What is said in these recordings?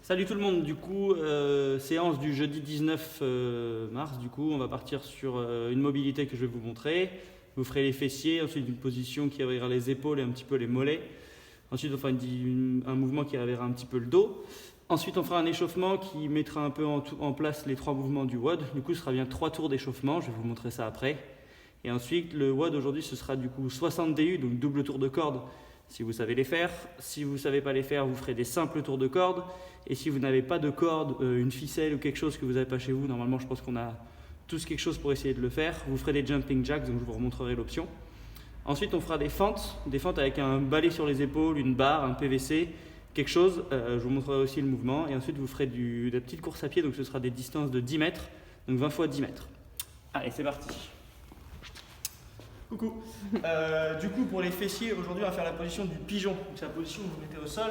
Salut tout le monde, du coup, séance du jeudi 19 mars, du coup, on va partir sur une mobilité que je vais vous montrer. Vous ferez les fessiers, ensuite une position qui réveillera les épaules et un petit peu les mollets. Ensuite, on fera un mouvement qui réveillera un petit peu le dos. Ensuite, on fera un échauffement qui mettra un peu en place les 3 mouvements du WOD. Du coup, ce sera bien 3 tours d'échauffement, je vais vous montrer ça après. Et ensuite, le WOD aujourd'hui, ce sera du coup 60 DU, donc double tour de corde. Si vous savez les faire, si vous ne savez pas les faire, vous ferez des simples tours de corde. Et si vous n'avez pas de corde, une ficelle ou quelque chose que vous n'avez pas chez vous, normalement je pense qu'on a tous quelque chose pour essayer de le faire, vous ferez des jumping jacks, donc je vous remontrerai l'option. Ensuite on fera des fentes avec un balai sur les épaules, une barre, un PVC, quelque chose, je vous montrerai aussi le mouvement. Et ensuite vous ferez de la petite course à pied, donc ce sera des distances de 10 mètres, donc 20 fois 10 mètres. Allez, c'est parti. Coucou. Du coup, pour les fessiers, aujourd'hui, on va faire la position du pigeon. C'est la position où vous mettez au sol.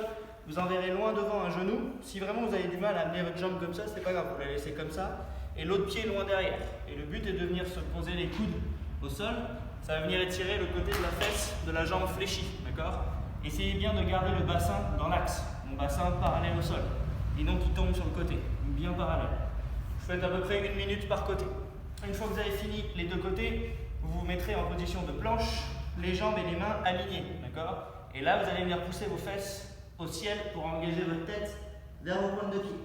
Vous enverrez loin devant un genou. Si vraiment vous avez du mal à amener votre jambe comme ça, c'est pas grave, vous la laissez comme ça. Et l'autre pied loin derrière. Et le but est de venir se poser les coudes au sol. Ça va venir étirer le côté de la fesse de la jambe fléchie. D'accord ? Essayez bien de garder le bassin dans l'axe. Mon bassin parallèle au sol. Et donc il tombe sur le côté. Bien parallèle. Vous faites à peu près 1 minute par côté. Une fois que vous avez fini les deux côtés, vous vous mettrez en position de planche, les jambes et les mains alignées, d'accord? Et là, vous allez venir pousser vos fesses au ciel pour engager votre tête vers vos pointes de pied.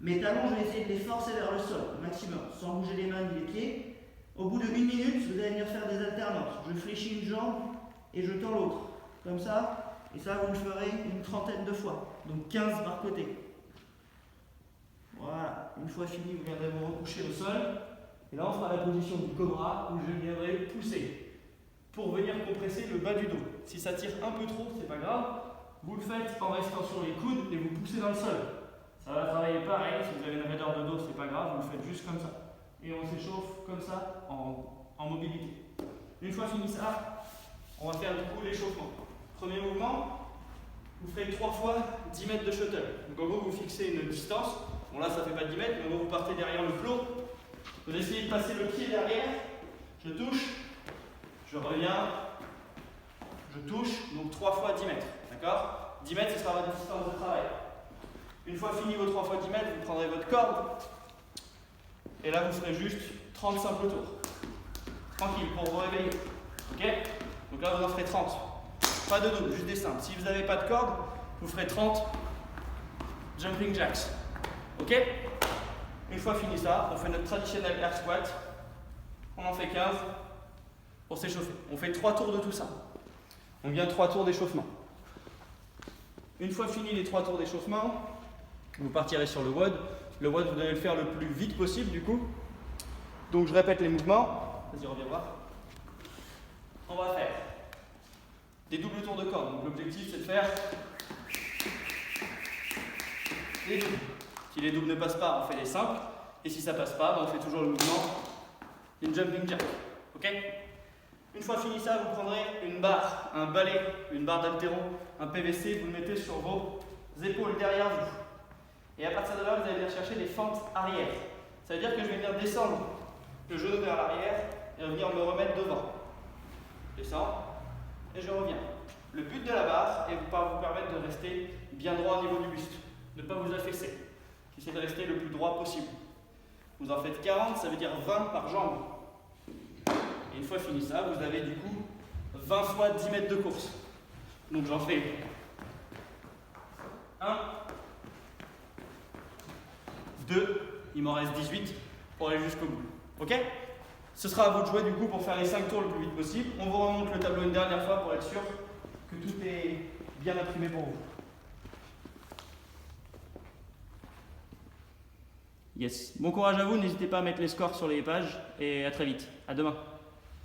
Mes talons, je vais essayer de les forcer vers le sol, au maximum, sans bouger les mains ni les pieds. Au bout de 1 minute, vous allez venir faire des alternances. Je fléchis une jambe et je tends l'autre, comme ça. Et ça, vous le ferez une trentaine de fois, donc 15 par côté. Voilà, une fois fini, vous viendrez vous recoucher au sol. Et là, on fera la position du cobra où je viendrai pousser pour venir compresser le bas du dos. Si ça tire un peu trop, c'est pas grave. Vous le faites en restant sur les coudes et vous poussez dans le sol. Ça va travailler pareil. Si vous avez une raideur de dos, c'est pas grave. Vous le faites juste comme ça. Et on s'échauffe comme ça en mobilité. Une fois fini ça, on va faire du coup l'échauffement. Premier mouvement, vous ferez 3 fois 10 mètres de shuttle. Donc en gros, vous fixez une distance. Bon là, ça fait pas 10 mètres, mais en gros, vous partez derrière le flot. Vous essayez de passer le pied derrière, je touche, je reviens, je touche, donc 3 fois 10 mètres, d'accord? 10 mètres, ce sera votre distance de travail. Une fois fini vos 3 fois 10 mètres, vous prendrez votre corde, et là vous ferez juste 30 simples tours. Tranquille, pour vous réveiller, ok? Donc là vous en ferez 30. Pas de double, juste des simples. Si vous n'avez pas de corde, vous ferez 30 jumping jacks, ok? Une fois fini ça, on fait notre traditionnel air squat. On en fait 15 pour s'échauffer. On fait 3 tours de tout ça. On vient 3 tours d'échauffement. Une fois fini les 3 tours d'échauffement, vous partirez sur le WOD. Le WOD, vous devez le faire le plus vite possible du coup. Donc je répète les mouvements. Vas-y, reviens voir. On va faire des doubles tours de corde. Donc l'objectif c'est de faire les doubles. Si les doubles ne passent pas, on fait les simples. Et si ça passe pas, on fait toujours le mouvement d'une jumping jack. Ok? Une fois fini ça, vous prendrez une barre, un balai, une barre d'haltéro, un PVC, vous le mettez sur vos épaules derrière vous. Et à partir de là, vous allez venir chercher des fentes arrière. Ça veut dire que je vais venir descendre le genou vers l'arrière et venir me remettre devant. Je descends et je reviens. Le but de la barre est de vous permettre de rester bien droit au niveau du buste, de ne pas vous affaisser. Essayez de rester le plus droit possible. Vous en faites 40, ça veut dire 20 par jambe. Et une fois fini ça, vous avez du coup 20 fois 10 mètres de course. Donc j'en fais 1, 2, il m'en reste 18 pour aller jusqu'au bout. Ok? Ce sera à vous de jouer du coup pour faire les 5 tours le plus vite possible. On vous remonte le tableau une dernière fois pour être sûr que tout est bien imprimé pour vous. Yes. Bon courage à vous, n'hésitez pas à mettre les scores sur les pages et à très vite. À demain.